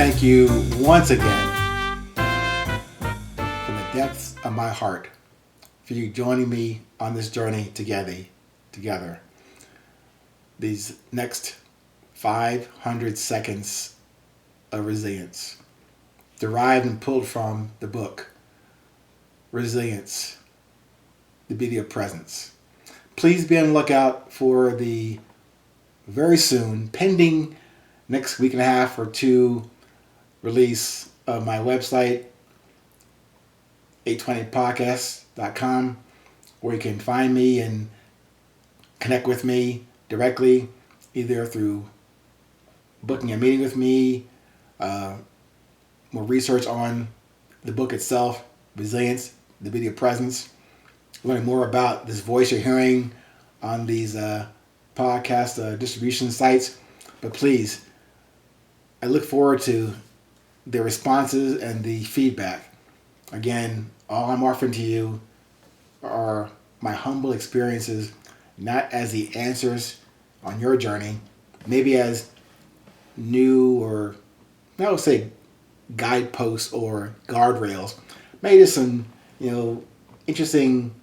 thank you once again from the depths of my heart for you joining me on this journey together. These next 500 seconds of resilience, derived and pulled from the book, Resilience, the Beauty of Presence. Please be on the lookout for the very soon, pending next week and a half or two, release of my website, 820podcast.com, where you can find me and connect with me directly, either through booking a meeting with me, more research on the book itself, Resilience, the Beauty of Presence, learning more about this voice you're hearing on these podcast distribution sites. But please, I look forward to the responses and the feedback. Again, all I'm offering to you are my humble experiences, not as the answers on your journey, maybe as new, or I would say guideposts or guardrails, maybe some interesting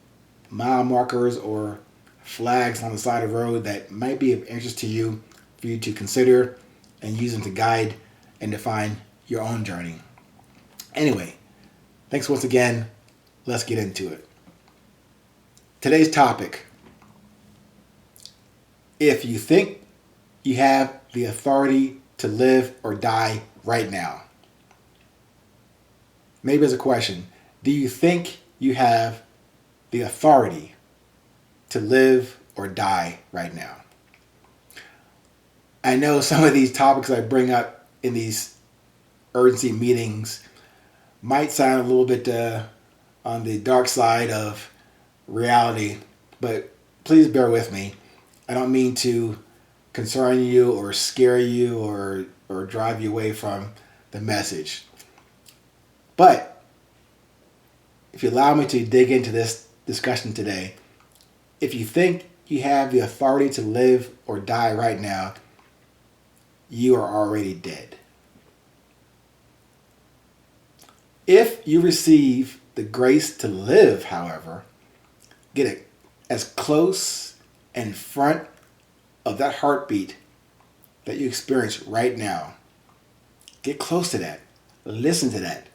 mile markers or flags on the side of the road that might be of interest to you, for you to consider and use them to guide and define your own journey. Anyway, thanks once again. Let's get into it. Today's topic: if you think you have the authority to live or die right now. Maybe as a question, do you think you have the authority to live or die right now? I know some of these topics I bring up in these urgency meetings might sound a little bit on the dark side of reality, but please bear with me. I don't mean to concern you or scare you or drive you away from the message. But if you allow me to dig into this discussion today, if you think you have the authority to live or die right now, you are already dead. If you receive the grace to live, however, get it as close in front of that heartbeat that you experience right now. Get close to that. Listen to that.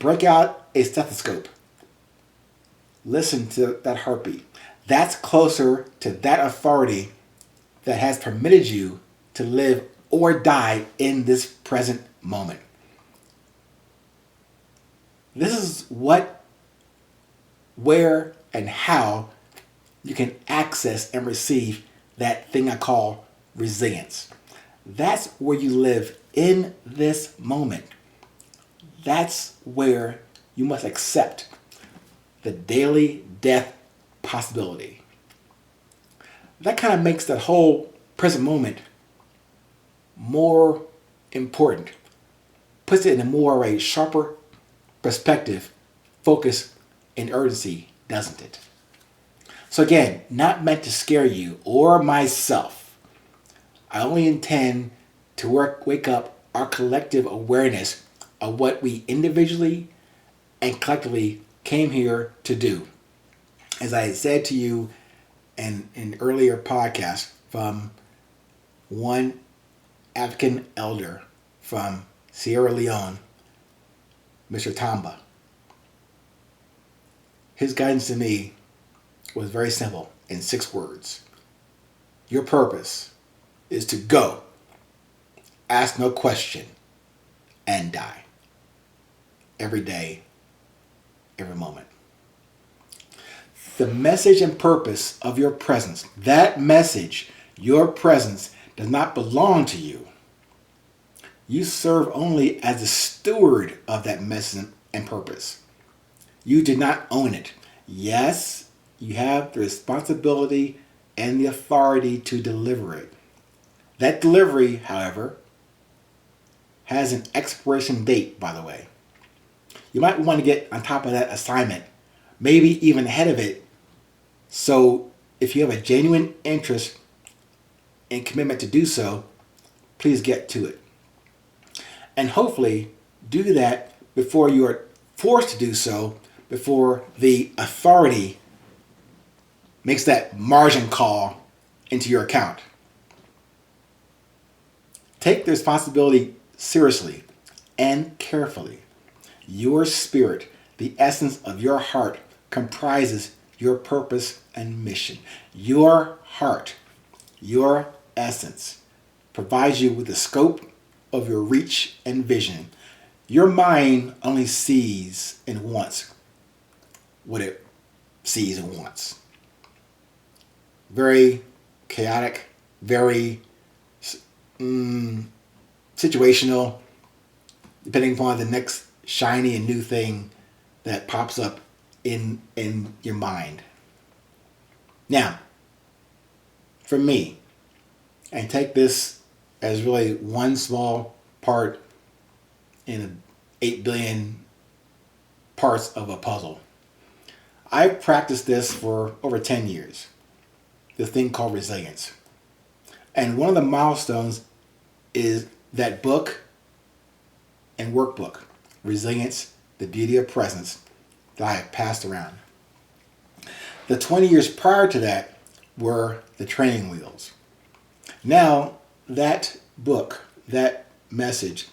Break out a stethoscope. Listen to that heartbeat. That's closer to that authority that has permitted you to live or die in this present moment. This is what, where, and how you can access and receive that thing I call resilience. That's where you live in this moment. That's where you must accept the daily death possibility. That kind of makes that whole present moment more important, puts it in a more a sharper perspective, focus, and urgency, doesn't it? So again, not meant to scare you or myself. I only intend to wake up our collective awareness of what we individually and collectively came here to do. As I said to you in an earlier podcast, from one African elder from Sierra Leone, Mr. Tamba. His guidance to me was very simple in 6 words. Your purpose is to go, ask no question, and die. Every day, every moment. The message and purpose of your presence, that message, your presence, does not belong to you. You serve only as the steward of that message and purpose. You do not own it. Yes, you have the responsibility and the authority to deliver it. That delivery, however, has an expiration date, by the way. You might want to get on top of that assignment, maybe even ahead of it. So if you have a genuine interest and commitment to do so, please get to it. And hopefully do that before you are forced to do so, before the authority makes that margin call into your account. Take the responsibility seriously and carefully. Your spirit, the essence of your heart, comprises your purpose and mission. Your heart, your essence, provides you with the scope of your reach and vision. Your mind only sees and wants what it sees and wants. Very chaotic, very situational, depending upon the next shiny and new thing that pops up in your mind. Now, for me, and take this as really one small part in 8 billion parts of a puzzle. I've practiced this for over 10 years, this thing called resilience. And one of the milestones is that book and workbook, Resilience, the Beauty of Presence, that I have passed around. The 20 years prior to that were the training wheels. Now, that book, that message,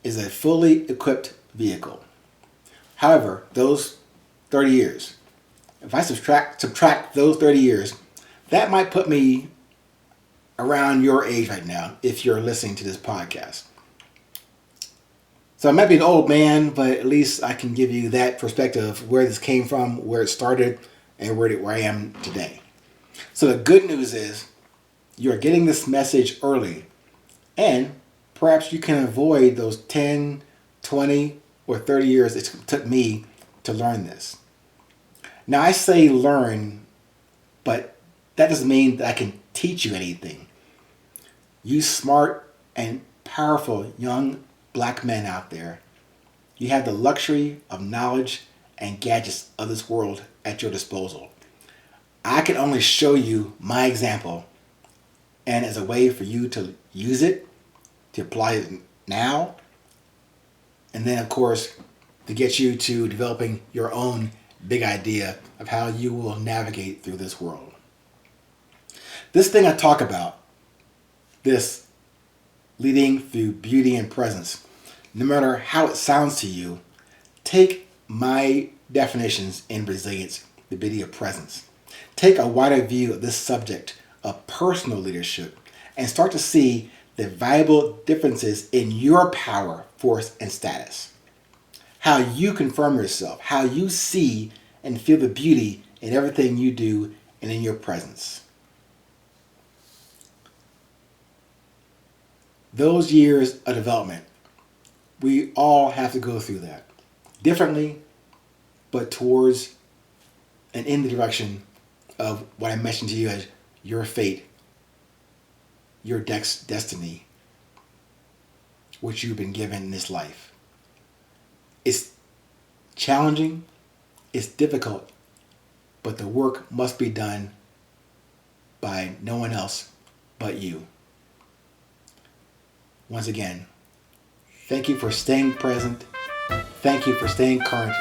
is a fully equipped vehicle. However, those 30 years, if I subtract those 30 years, that might put me around your age right now if you're listening to this podcast. So I might be an old man, but at least I can give you that perspective of where this came from, where it started, and where I am today. So the good news is you're getting this message early, and perhaps you can avoid those 10, 20, or 30 years it took me to learn this. Now I say learn, but that doesn't mean that I can teach you anything. You smart and powerful young black men out there, you have the luxury of knowledge and gadgets of this world at your disposal. I can only show you my example, and as a way for you to use it, to apply it now, and then of course to get you to developing your own big idea of how you will navigate through this world. This thing I talk about, this leading through beauty and presence, no matter how it sounds to you, take my definitions in resilience, the beauty of presence. Take a wider view of this subject of personal leadership and start to see the valuable differences in your power, force, and status. How you confirm yourself, how you see and feel the beauty in everything you do and in your presence. Those years of development, we all have to go through that. Differently, but towards and in the direction of what I mentioned to you as your fate, your destiny, which you've been given in this life. It's challenging, it's difficult, but the work must be done by no one else but you. Once again, thank you for staying present. Thank you for staying current